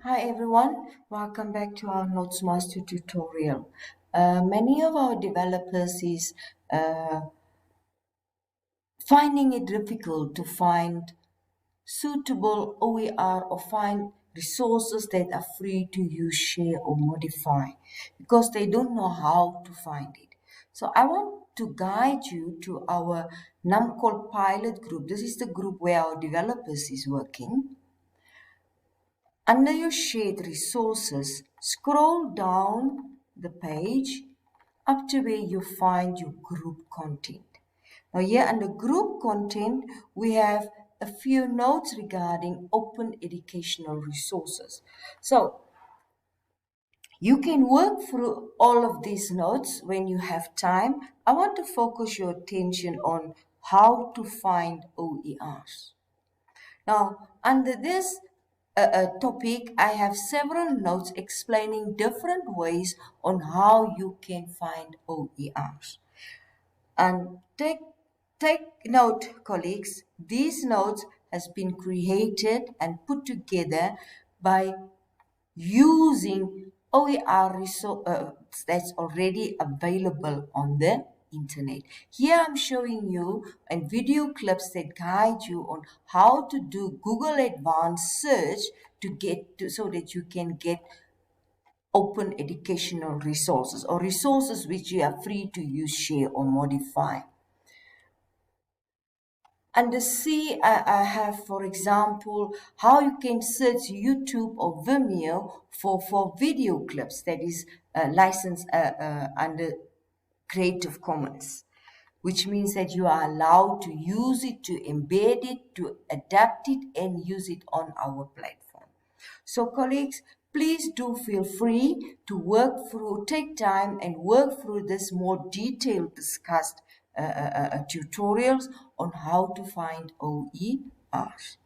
Hi everyone, welcome back to our Notesmaster tutorial. Many of our developers is finding it difficult to find suitable OER or find resources that are free to use, share or modify because they don't know how to find it. So I want to guide you to our NumCall pilot group. This is the group where our developers is working. Under your shared resources, scroll down the page up to where you find your group content. Now here under group content, we have a few notes regarding open educational resources. So you can work through all of these notes when you have time. I want to focus your attention on how to find OERs. Now, under this topic, I have several notes explaining different ways on how you can find OERs. And take note, colleagues, these notes has been created and put together by using OER resource that's already available on the internet. Here I'm showing you and video clips that guide you on how to do Google Advanced Search to get to so that you can get open educational resources or resources which you are free to use, share or modify. Under C, I have, for example, how you can search YouTube or Vimeo for video clips that is licensed under Creative Commons, which means that you are allowed to use it, to embed it, to adapt it, and use it on our platform. So, colleagues, please do feel free to work through, take time and work through this more detailed discussed tutorials on how to find OERs.